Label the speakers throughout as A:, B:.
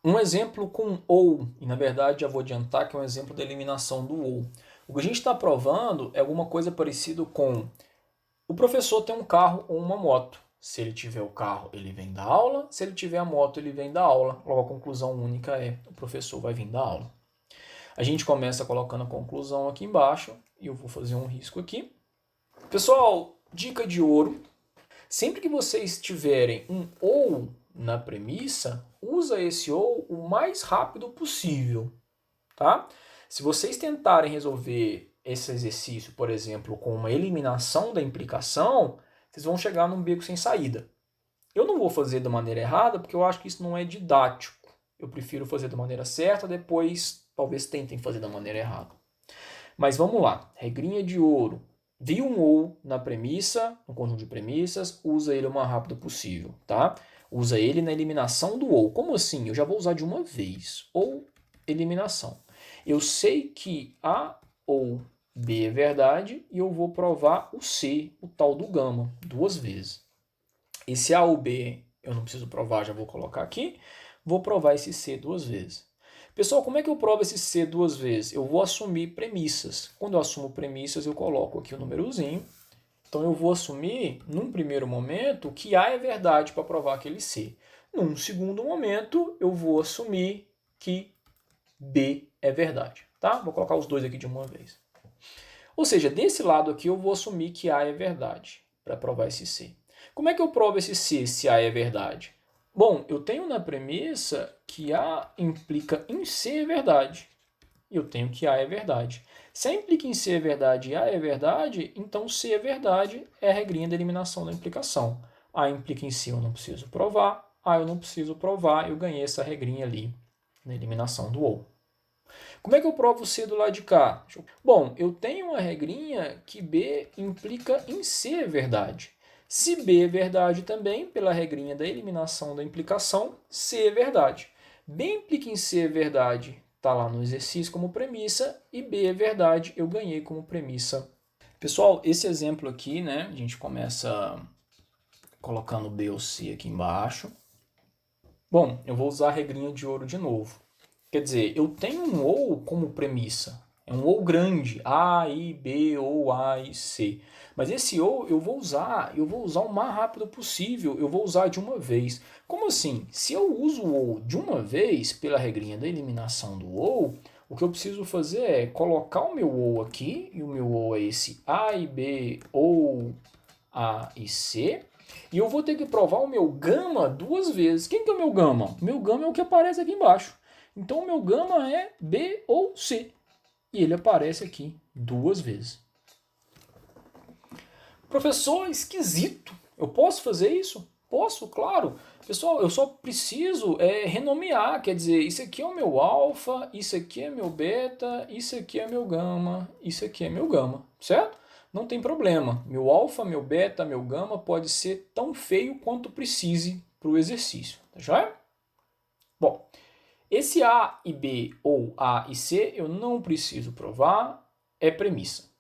A: Um exemplo com ou, e na verdade já vou adiantar que é um exemplo da eliminação do ou. O que a gente está provando é alguma coisa parecida com o professor tem um carro ou uma moto. Se ele tiver o carro, ele vem da aula. Se ele tiver a moto, ele vem da aula. Logo, a conclusão única é o professor vai vir da aula. A gente começa colocando a conclusão aqui embaixo e eu vou fazer um risco aqui. Pessoal, dica de ouro. Sempre que vocês tiverem um ou na premissa, usa esse ou o mais rápido possível, tá? Se vocês tentarem resolver esse exercício, por exemplo, com uma eliminação da implicação, vocês vão chegar num beco sem saída. Eu não vou fazer da maneira errada, porque eu acho que isso não é didático. Eu prefiro fazer da maneira certa, depois talvez tentem fazer da maneira errada. Mas vamos lá, regrinha de ouro. Vi um ou na premissa, no conjunto de premissas, usa ele o mais rápido possível, tá? Usa ele na eliminação do ou. Como assim? Eu já vou usar de uma vez. Ou eliminação. Eu sei que A ou B é verdade e eu vou provar o C, o tal do gama, duas vezes. Esse A ou B eu não preciso provar, já vou colocar aqui. Vou provar esse C duas vezes. Pessoal, como é que eu provo esse C duas vezes? Eu vou assumir premissas. Quando eu assumo premissas, eu coloco aqui o númerozinho. Então eu vou assumir, num primeiro momento, que A é verdade para provar aquele C. Num segundo momento, eu vou assumir que B é verdade. Tá? Vou colocar os dois aqui de uma vez. Ou seja, desse lado aqui eu vou assumir que A é verdade para provar esse C. Como é que eu provo esse C se A é verdade? Bom, eu tenho na premissa que A implica em C é verdade. E eu tenho que A é verdade. Se A implica em C é verdade e A é verdade, então C é verdade é a regrinha da eliminação da implicação. A implica em C eu não preciso provar, A eu não preciso provar, eu ganhei essa regrinha ali na eliminação do OU. Como é que eu provo C do lado de cá? Bom, eu tenho uma regrinha que B implica em C é verdade. Se B é verdade também, pela regrinha da eliminação da implicação, C é verdade. B implica em C é verdade, está lá no exercício como premissa, e B é verdade, eu ganhei como premissa. Pessoal, esse exemplo aqui, né, a gente começa colocando B ou C aqui embaixo. Bom, eu vou usar a regrinha de ouro de novo. Quer dizer, eu tenho um ou como premissa. É um ou grande, A, I, B, ou A e C. Mas esse ou eu vou usar o mais rápido possível, eu vou usar de uma vez. Como assim? Se eu uso o ou de uma vez, pela regrinha da eliminação do ou, o que eu preciso fazer é colocar o meu ou aqui, e o meu ou é esse A e B, ou A e C, e eu vou ter que provar o meu gama duas vezes. Quem que é o meu gama? O meu gama é o que aparece aqui embaixo. Então o meu gama é B ou C. E ele aparece aqui duas vezes. Professor, esquisito. Eu posso fazer isso? Posso, claro. Pessoal, eu só preciso renomear. Quer dizer, isso aqui é o meu alfa, isso aqui é meu beta, isso aqui é meu gama, isso aqui é meu gama, certo? Não tem problema. Meu alfa, meu beta, meu gama pode ser tão feio quanto precise para o exercício, tá joia? Bom, esse A e B ou A e C eu não preciso provar, é premissa.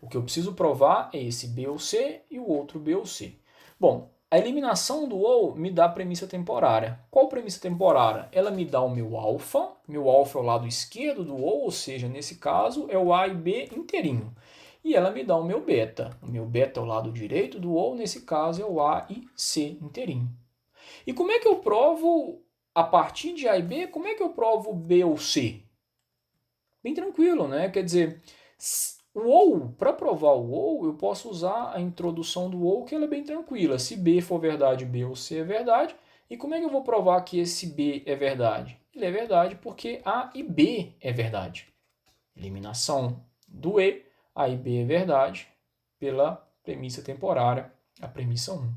A: O que eu preciso provar é esse B ou C e o outro B ou C. Bom, a eliminação do ou me dá a premissa temporária. Qual premissa temporária? Ela me dá o meu alfa é o lado esquerdo do ou seja, nesse caso é o A e B inteirinho. E ela me dá o meu beta. O meu beta é o lado direito do ou, nesse caso é o A e C inteirinho. E como é que eu provo, a partir de A e B, como é que eu provo B ou C? Bem tranquilo, né? Quer dizer, o ou, para provar o ou, eu posso usar a introdução do ou, que ela é bem tranquila. Se B for verdade, B ou C é verdade. E como é que eu vou provar que esse B é verdade? Ele é verdade porque A e B é verdade. Eliminação do E, A e B é verdade pela premissa temporária, a premissa 1.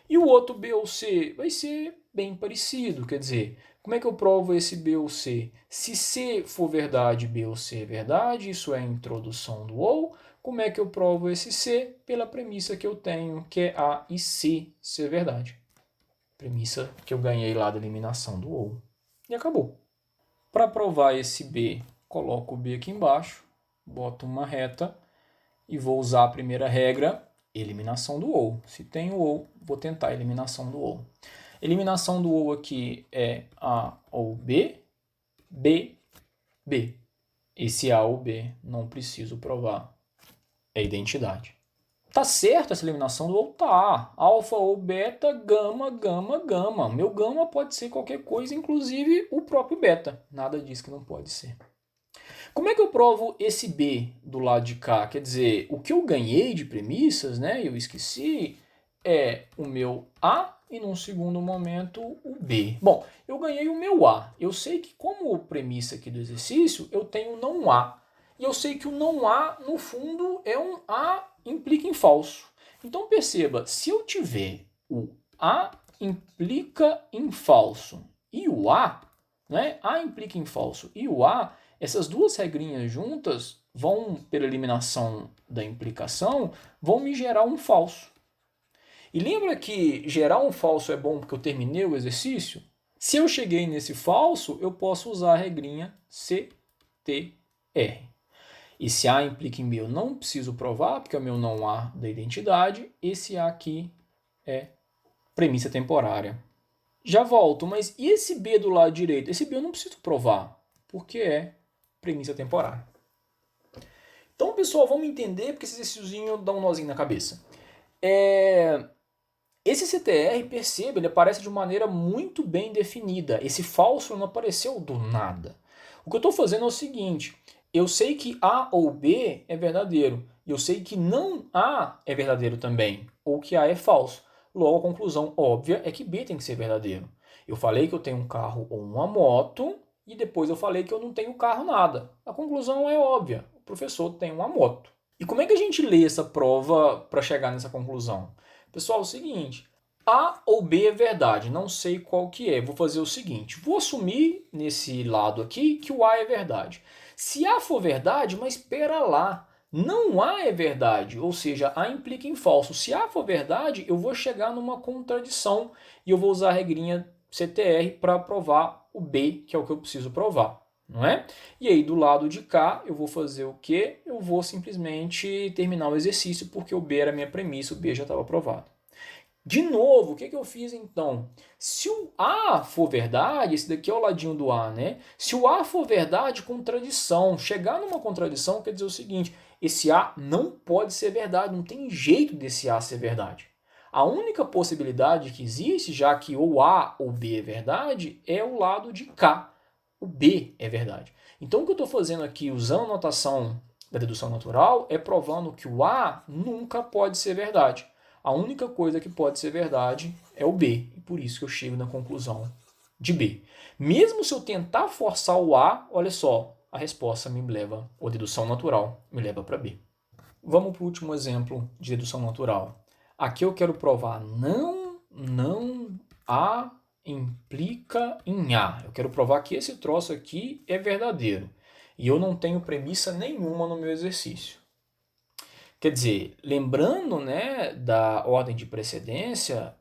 A: E o outro B ou C vai ser bem parecido, quer dizer, como é que eu provo esse B ou C? Se C for verdade, B ou C é verdade, isso é a introdução do ou. Como é que eu provo esse C? Pela premissa que eu tenho, que é A e C ser verdade. Premissa que eu ganhei lá da eliminação do ou. E acabou. Para provar esse B, coloco o B aqui embaixo, boto uma reta e vou usar a primeira regra, eliminação do ou. Se tem o ou, vou tentar a eliminação do ou. Eliminação do ou aqui é A ou B, B, B. Esse A ou B não preciso provar. É identidade. Tá certo essa eliminação do ou? Tá. Alfa ou beta, gama, gama, gama. Meu gama pode ser qualquer coisa, inclusive o próprio beta. Nada diz que não pode ser. Como é que eu provo esse B do lado de cá? Quer dizer, o que eu ganhei de premissas, né, eu esqueci, é o meu A e num segundo momento o B. Bom, eu ganhei o meu A. Eu sei que como premissa aqui do exercício, eu tenho não A. E eu sei que o não A, no fundo, é um A implica em falso. Então perceba, se eu tiver o A implica em falso e o A, né, A implica em falso e o A, essas duas regrinhas juntas vão, pela eliminação da implicação, vão me gerar um falso. E lembra que gerar um falso é bom porque eu terminei o exercício? Se eu cheguei nesse falso, eu posso usar a regrinha CTR. E se A implica em B, eu não preciso provar, porque é o meu não A da identidade. Esse A aqui é premissa temporária. Já volto, mas e esse B do lado direito? Esse B eu não preciso provar, porque é premissa temporária. Então, pessoal, vamos entender, porque esse exercíciozinho dá um nozinho na cabeça. Esse CTR, perceba, ele aparece de maneira muito bem definida. Esse falso não apareceu do nada. O que eu estou fazendo é o seguinte, eu sei que A ou B é verdadeiro, e eu sei que não A é verdadeiro também, ou que A é falso. Logo, a conclusão óbvia é que B tem que ser verdadeiro. Eu falei que eu tenho um carro ou uma moto, e depois eu falei que eu não tenho carro nada. A conclusão é óbvia, o professor tem uma moto. E como é que a gente lê essa prova para chegar nessa conclusão? Pessoal, é o seguinte, A ou B é verdade, não sei qual que é. Vou fazer o seguinte, vou assumir nesse lado aqui que o A é verdade. Se A for verdade, mas espera lá, não A é verdade, ou seja, A implica em falso. Se A for verdade, eu vou chegar numa contradição e eu vou usar a regrinha CTR para provar o B, que é o que eu preciso provar, não é? E aí do lado de cá eu vou fazer o quê? Eu vou simplesmente terminar o exercício porque o B era a minha premissa, o B já estava provado. De novo, o que eu fiz então? Se o A for verdade, esse daqui é o ladinho do A, né? Se o A for verdade, contradição. Chegar numa contradição quer dizer o seguinte, esse A não pode ser verdade, não tem jeito desse A ser verdade. A única possibilidade que existe, já que ou A ou B é verdade, é o lado de cá. O B é verdade. Então o que eu estou fazendo aqui, usando a notação da dedução natural, é provando que o A nunca pode ser verdade. A única coisa que pode ser verdade é o B, e por isso que eu chego na conclusão de B. Mesmo se eu tentar forçar o A, olha só, a resposta me leva, ou dedução natural, me leva para B. Vamos para o último exemplo de dedução natural. Aqui eu quero provar não A implica em A. Eu quero provar que esse troço aqui é verdadeiro. E eu não tenho premissa nenhuma no meu exercício. Quer dizer, lembrando, né, da ordem de precedência,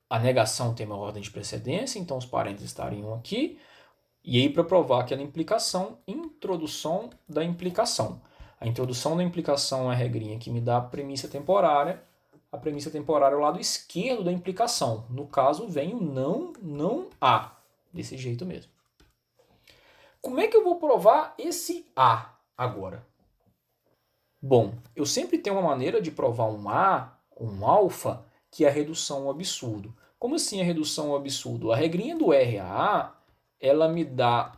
A: a negação tem uma ordem de precedência, então os parênteses estariam aqui. E aí, para provar aquela implicação, introdução da implicação. A introdução da implicação é a regrinha que me dá a premissa temporária. A premissa temporária é o lado esquerdo da implicação. No caso, vem o não há. Desse jeito mesmo. Como é que eu vou provar esse A agora? Bom, eu sempre tenho uma maneira de provar um A, um alfa, que é a redução ao absurdo. Como assim a redução ao absurdo? A regrinha do RAA, ela me dá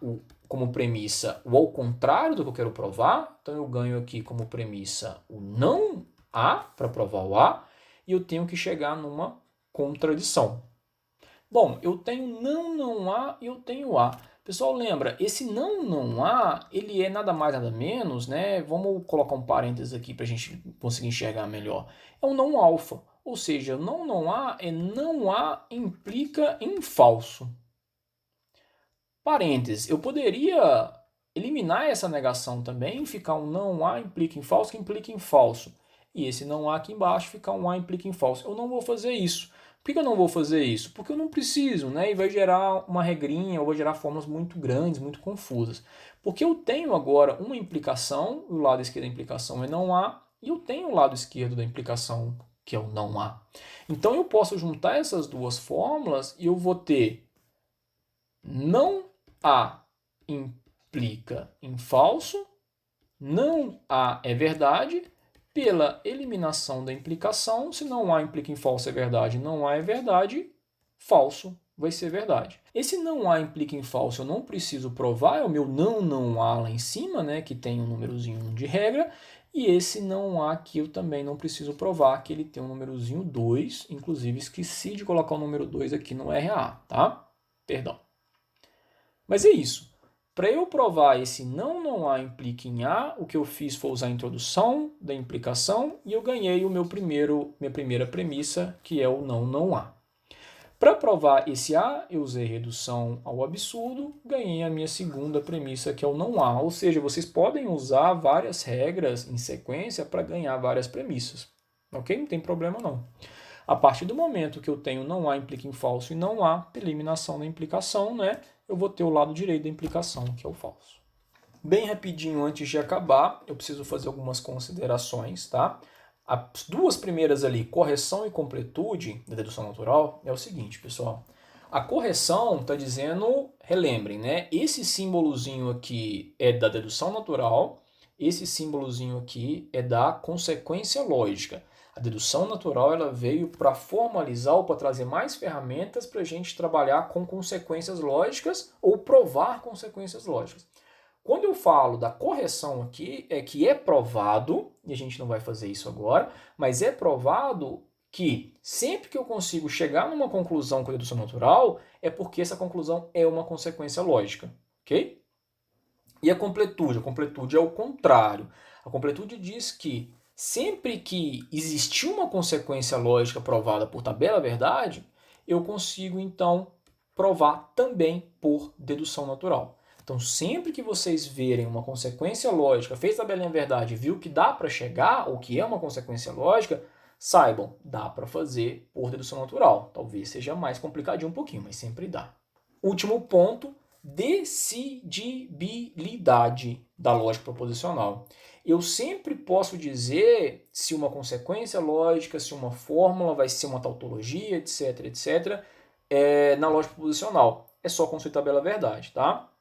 A: como premissa o ao contrário do que eu quero provar. Então eu ganho aqui como premissa o não A, para provar o A, e eu tenho que chegar numa contradição. Bom, eu tenho não A e eu tenho A. Pessoal, lembra, esse não há, ele é nada mais nada menos, né? Vamos colocar um parênteses aqui para a gente conseguir enxergar melhor. É um não alfa, ou seja, não há é não há implica em falso. Parênteses, eu poderia eliminar essa negação também, ficar um não há implica em falso, que implica em falso. E esse não há aqui embaixo ficar um há implica em falso. Eu não vou fazer isso. Por que eu não vou fazer isso? Porque eu não preciso, né? E vai gerar uma regrinha, ou vai gerar formas muito grandes, muito confusas. Porque eu tenho agora uma implicação, o lado esquerdo da implicação é não há, e eu tenho o lado esquerdo da implicação que é o não há. Então eu posso juntar essas duas fórmulas e eu vou ter não há implica em falso, não há é verdade, pela eliminação da implicação, se não há implica em falso é verdade, não há é verdade, falso vai ser verdade. Esse não há implica em falso eu não preciso provar, é o meu não há lá em cima, né, que tem um númerozinho 1 de regra, e esse não há aqui eu também não preciso provar, que ele tem um númerozinho 2, inclusive esqueci de colocar o número 2 aqui no RA, tá? Perdão. Mas é isso. Para eu provar esse não há implica em A, o que eu fiz foi usar a introdução da implicação e eu ganhei minha primeira premissa, que é o não há. Para provar esse A, eu usei redução ao absurdo, ganhei a minha segunda premissa, que é o não há. Ou seja, vocês podem usar várias regras em sequência para ganhar várias premissas. Ok? Não tem problema não. A partir do momento que eu tenho não há implica em falso e não há, pela eliminação da implicação, né, eu vou ter o lado direito da implicação, que é o falso. Bem rapidinho, antes de acabar, eu preciso fazer algumas considerações, tá? As duas primeiras ali, correção e completude da dedução natural, é o seguinte, pessoal. A correção está dizendo, relembrem, né? Esse símbolozinho aqui é da dedução natural, esse símbolozinho aqui é da consequência lógica. A dedução natural ela veio para formalizar ou para trazer mais ferramentas para a gente trabalhar com consequências lógicas ou provar consequências lógicas. Quando eu falo da correção aqui, é que é provado, e a gente não vai fazer isso agora, mas é provado que sempre que eu consigo chegar numa conclusão com a dedução natural, é porque essa conclusão é uma consequência lógica, ok? E a completude é o contrário. A completude diz que sempre que existiu uma consequência lógica provada por tabela verdade, eu consigo então provar também por dedução natural. Então, sempre que vocês verem uma consequência lógica, fez tabelinha verdade e viu que dá para chegar, ou que é uma consequência lógica, saibam, dá para fazer por dedução natural. Talvez seja mais complicadinho um pouquinho, mas sempre dá. Último ponto, decidibilidade da lógica proposicional. Eu sempre posso dizer se uma consequência lógica, se uma fórmula vai ser uma tautologia, etc, etc, na lógica proposicional. É só consultar a tabela verdade, tá?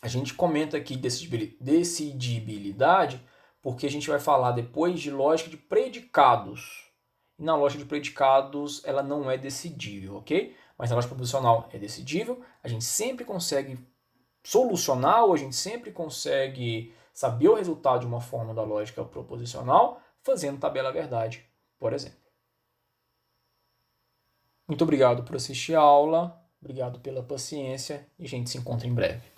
A: A gente comenta aqui decidibilidade porque a gente vai falar depois de lógica de predicados. E na lógica de predicados ela não é decidível, ok? Mas na lógica proposicional é decidível. A gente sempre consegue solucionar ou a gente sempre consegue saber o resultado de uma forma da lógica proposicional fazendo tabela verdade, por exemplo. Muito obrigado por assistir a aula, obrigado pela paciência e a gente se encontra em breve.